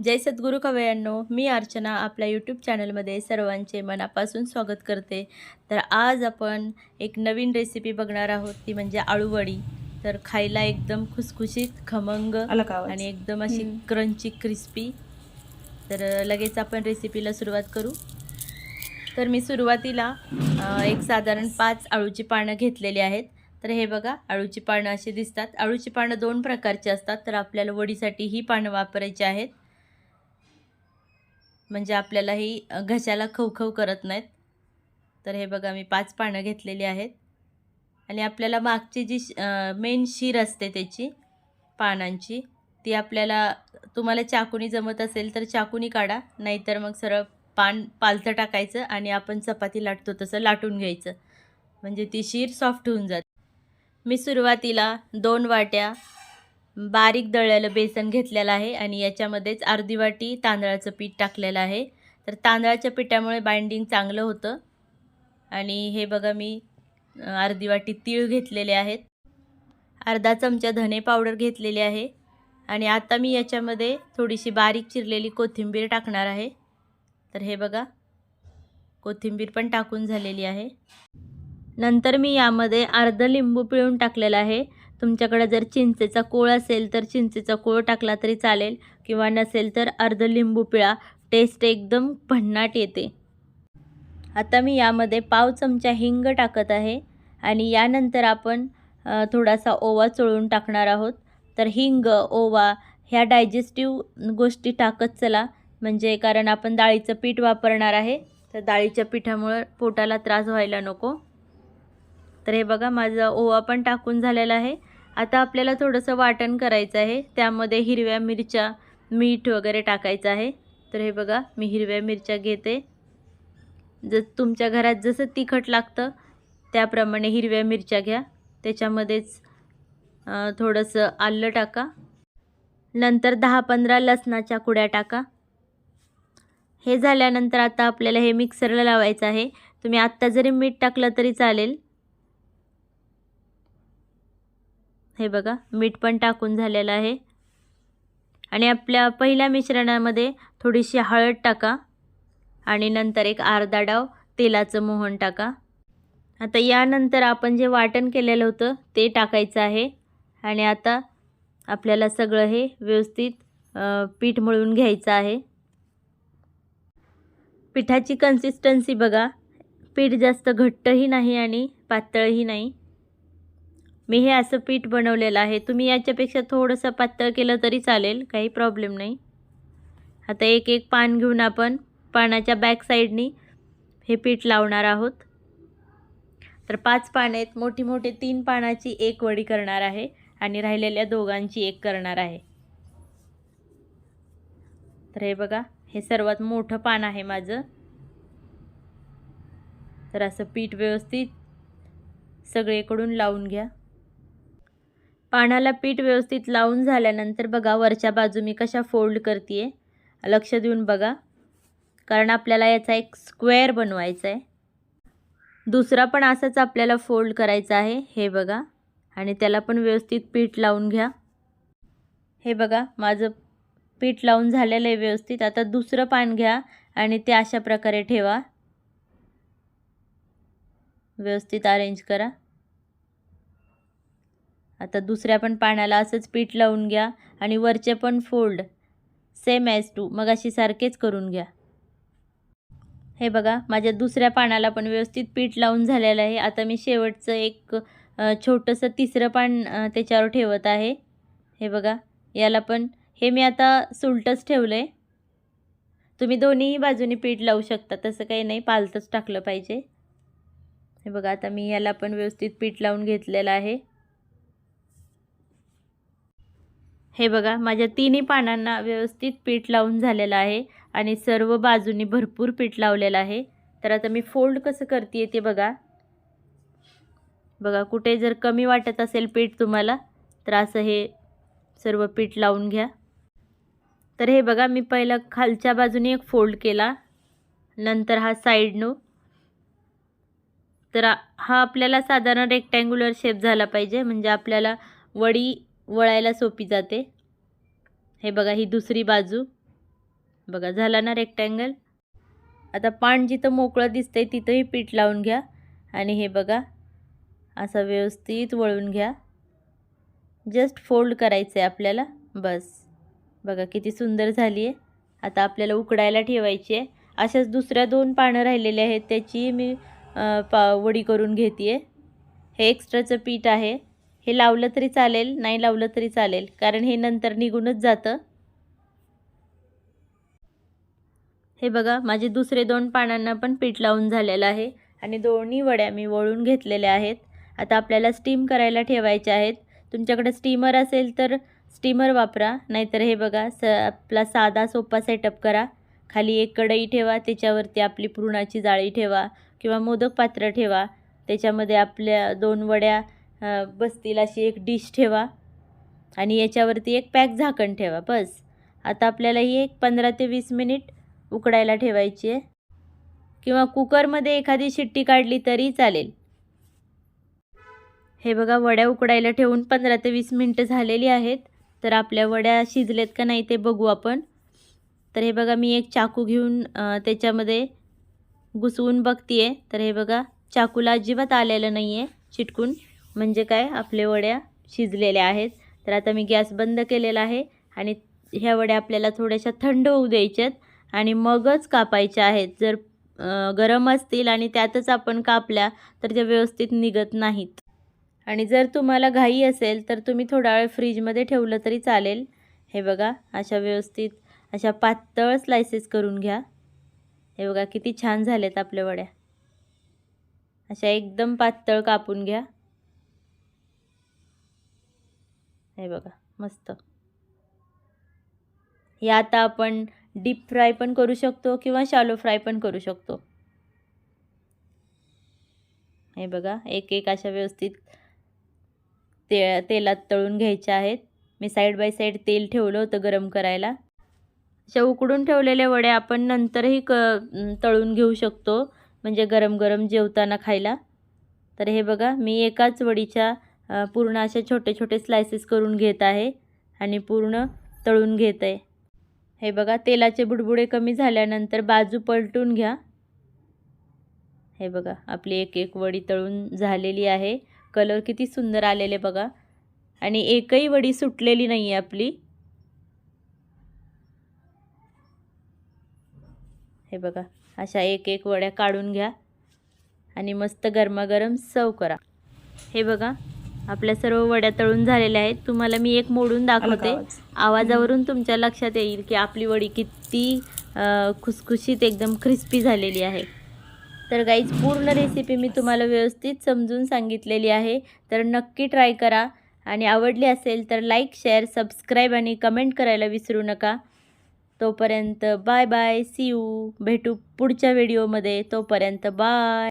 जय सद्गुरू कवयांनो, मी अर्चना आपल्या यूट्यूब चॅनलमध्ये सर्वांचे मनापासून स्वागत करते। तर आज आपण एक नवीन रेसिपी बघणार आहोत, ती म्हणजे आळूवडी। तर खायला एकदम खुसखुशीत, खमंग आणि एकदम अशी क्रंची क्रिस्पी। तर लगेच आपण रेसिपीला सुरुवात करू। तर मी सुरुवातीला एक साधारण 5 आळूची पानं घेतलेली आहेत। तर हे बघा, आळूची पानं अशी दिसतात। आळूची पानं 2 प्रकारची असतात, तर आपल्याला वडीसाठी ही पानं वापरायची आहेत, म्हणजे आपल्याला ही घशाला खवखव करत नाहीत। तर हे बघा, मी 5 पानं घेतलेली आहेत आणि आपल्याला मागची जी मेन शीर असते त्याची पानांची, ती आपल्याला तुम्हाला चाकूनी जमत असेल तर चाकूनी काढा, नाहीतर मग सरळ पान पालथं टाकायचं आणि आपण चपाती लाटतो तसं लाटून घ्यायचं, म्हणजे ती शीर सॉफ्ट होऊन जाते। मी सुरुवातीला 2 वाट्या बारीक दळलेलं बेसन घेतलेलं आहे आणि याच्यामध्येच अर्धी वाटी तांदळाचं पीठ टाकलेलं आहे। तर तांदळाच्या पिठामुळे बाइंडिंग चांगलं होतं। आणि हे बघा, मी अर्धी वाटी तीळ घेतलेले आहेत, अर्धा चमचा धने पावडर घेतलेली आहे आणि आता मी याच्यामध्ये थोडीशी बारीक चिरलेली कोथिंबीर टाकणार आहे। तर हे बघा, कोथिंबीर पण टाकून झालेली आहे। नंतर मी यामध्ये अर्ध लिंबू पिळून टाकलेला आहे। तुमच्याकडे जर चिंचेचा कोळ असेल तर चिंचेचा कोळ टाकला तरी चालेल, किंवा नसेल तर अर्ध लिंबू पिळा, टेस्ट एकदम भन्नाट येते। आता मी यामध्ये पाव चमचा हिंग टाकत आहे आणि यानंतर आपण थोडासा ओवा चोळून टाकणार आहोत। तर हिंग, ओवा ह्या डायजेस्टिव्ह गोष्टी टाकत चला, म्हणजे कारण आपण डाळीचं पीठ वापरणार आहे, तर डाळीच्या पिठामुळे पोटाला त्रास व्हायला नको। तर हे बघा, माझा ओवा पण टाकून झालेला आहे। आता आपल्याला थोडंसं वाटण करायचं आहे, त्यामध्ये हिरव्या मिरच्या, मीठ वगैरे टाकायचं आहे। तर हे बघा, मी हिरव्या मिरच्या घेते, तुमच्या घरात जसं तिखट लागतं त्याप्रमाणे हिरव्या मिरच्या घ्या। त्याच्यामध्येच थोडंसं आलं टाका, नंतर 10-15 लसणाच्या कुड्या टाका। हे झाल्यानंतर आता आपल्याला हे मिक्सरला लावायचं आहे। तुम्ही आत्ता जरी मीठ टाकलं तरी चालेल। हे बघा, मीठ पण टाकून झालेलं आहे आणि आपल्या पहिल्या मिश्रणामध्ये थोडीशी हळद टाका आणि नंतर एक अर्धा डाव तेलाचं मोहन टाका। आता यानंतर आपण जे वाटण केलेलं होतं ते टाकायचं आहे आणि आता आपल्याला सगळं हे व्यवस्थित पीठ मळून घ्यायचं आहे। पिठाची कन्सिस्टन्सी बघा, पीठ जास्त घट्टही नाही आणि पातळही नाही। मी हे असं पीठ बनवलेलं आहे, तुम्ही याच्यापेक्षा थोडंसं पातळ केलं तरी चालेल, काही प्रॉब्लेम नाही। आता एक एक पान घेऊन आपण पानाच्या बॅक साईडनी हे पीठ लावणार आहोत। तर 5 पानं आहेत, मोठी मोठी 3 पानाची एक वडी करणार आहे आणि राहिलेल्या दोघांची एक करणार आहे। तर हे बघा, हे सर्वात मोठं पान आहे माझं। तर असं पीठ व्यवस्थित सगळीकडून लावून घ्या। पानाला पीठ व्यवस्थित लावून झाल्यानंतर बघा, वरच्या बाजू मी कशा फोल्ड करते, लक्ष देऊन बघा, कारण आपल्याला याचा एक स्क्वेअर बनवायचा आहे। दुसरा पण असाच आपल्याला फोल्ड करायचा आहे, हे बघा, आणि त्याला पण व्यवस्थित पीठ लावून घ्या। हे बघा, माझं पीठ लावून झालेलं आहे व्यवस्थित। आता दुसरं पान घ्या आणि ते अशा प्रकारे ठेवा, व्यवस्थित अरेंज करा। आता दुसऱ्या पण पानाला असंच पीठ लावून घ्या आणि वरचे पण फोल्ड सेम ॲज टू मगाशी सारखेच करून घ्या। हे बघा, माझ्या दुसऱ्या पानाला पण व्यवस्थित पीठ लावून झालेलं आहे। आता मी शेवटचं एक छोटंसं तिसरं पान त्याच्यावर ठेवत आहे। हे बघा, याला पण हे मी आता सुलटच ठेवलं आहे, तुम्ही दोन्हीही बाजूनी पीठ लावू शकता, तसं काही नाही, पालथंच टाकलं पाहिजे। हे बघा, आता मी याला पण व्यवस्थित पीठ लावून घेतलेलं आहे। हे बघा, माझ्या तिन्ही पानांना व्यवस्थित पीठ लावून झालेलं आहे आणि सर्व बाजूनी भरपूर पीठ लावलेलं आहे। तर आता मी फोल्ड कसं करते ते बघा, कुठे जर कमी वाटत असेल पीठ तुम्हाला, तर असं हे सर्व पीठ लावून घ्या। तर हे बघा, मी पहिला खालच्या बाजूने एक फोल्ड केला, नंतर हा साईडनं, तर हा आपल्याला साधारण रेक्टँग्युलर शेप झाला पाहिजे, म्हणजे आपल्याला वडी वळायला सोपी जाते। हे बघा, ही दुसरी बाजू, बघा झाला ना रेक्टँगल. आता पान जिथं मोकळं दिसतंय तिथंही पीठ लावून घ्या आणि हे बघा असं व्यवस्थित वळून घ्या. जस्ट फोल्ड करायचं आहे आपल्याला, बस. बघा किती सुंदर झाली आहे. आता आपल्याला उकडायला ठेवायची आहे. अशाच दुसऱ्या 2 पानं राहिलेले आहेत त्याची मी वडी करून घेते आहे. हे एक्स्ट्राचं पीठ आहे. हे लावलं तरी चालेल, नाही लावलं तरी चालेल, कारण हे नंतर निघूनच जातं. हे बघा माझे दुसरे 2 पानांना पण पीठ लावून झालेलं आहे आणि दोन्ही वड्या मी वळून घेतलेल्या आहेत. आता आपल्याला स्टीम करायला ठेवायच्या आहेत. तुमच्याकडे स्टीमर असेल तर स्टीमर वापरा, नाहीतर हे बघा आपला साधा सोपा सेटअप करा. खाली एक कढई ठेवा, त्याच्यावरती आपली पुरणाची जाळी ठेवा किंवा मोदक पात्र ठेवा. त्याच्यामध्ये आपल्या 2 वड्या बसतील अशी एक डिश ठेवा आणि याच्यावरती एक पॅक झाकण ठेवा, बस. आता आपल्याला ही एक 15 ते 20 मिनिट उकडायला ठेवायची आहे किंवा कुकरमध्ये एखादी शिट्टी काढली तरी चालेल. हे बघा वड्या उकडायला ठेवून 15 ते 20 मिनटं झालेली आहेत. तर आपल्या वड्या शिजलेत का नाही ते बघू आपण. तर हे बघा मी एक चाकू घेऊन त्याच्यामध्ये घुसवून बघते आहे. तर हे बघा चाकूला अजिबात आलेलं नाही आहे चिटकून, म्हणजे काय आपल्या वड्या शिजलेल्या आहेत. तर आता मी गॅस बंद केलेला आहे आणि ह्या वड्या आपल्याला थोड्याशा थंड होऊ द्यायच्यात आणि मगच कापायच्या आहेत. जर गरम असतील आणि त्यातच आपण कापल्या तर त्या व्यवस्थित निघत नाहीत. आणि जर तुम्हाला घाई असेल तर तुम्ही थोडा वेळ फ्रीजमध्ये ठेवलं तरी चालेल. हे बघा अशा व्यवस्थित अशा पातळ स्लायसेस करून घ्या. हे बघा किती छान झालेत आपल्या वड्या. अशा एकदम पातळ कापून घ्या. हे बघा मस्त. या आता आपण डीप फ्राय पण करू शकतो किंवा शॅलो फ्राय पण करू शकतो. हे बघा एक एक अशा व्यवस्थित तेलात तळून घ्यायच्या आहेत. मी साईड बाय साईड तेल ठेवलं होतं गरम करायला. अशा उकडून ठेवलेल्या वड्या आपण नंतरही तळून घेऊ शकतो, म्हणजे गरम गरम जेवताना खायला. तर हे बघा मी एकाच वडीच्या पूर्ण अशा छोटे छोटे स्लायसेस करून घेत आहे आणि पूर्ण तळून घेत आहे. हे बघा तेलाचे बुडबुडे कमी झाल्यानंतर बाजू पलटून घ्या. हे बघा आपली एक एक वडी तळून झालेली आहे. कलर किती सुंदर आलेले बघा आणि एकही वडी सुटलेली नाही आहे आपली. हे बघा अशा एक एक वड्या काढून घ्या आणि मस्त गरमागरम सर्व करा. हे बघा आपल्या सर्व वड्या तळून झालेल्या आहेत. तुम्हाला मी एक मोडून दाखवते. आवाजावरून तुमच्या लक्षात येईल की आपली वडी किती खुसखुशीत एकदम क्रिस्पी झालेली आहे. तर गाईज पूर्ण रेसिपी मी तुम्हाला व्यवस्थित समजून सांगितलेली आहे. तर नक्की ट्राय करा आणि आवडली असेल तर लाईक, शेअर, सबस्क्राईब आणि कमेंट करायला विसरू नका. तोपर्यंत बाय बाय, सी यू. भेटू पुढच्या व्हिडिओमध्ये. तोपर्यंत बाय.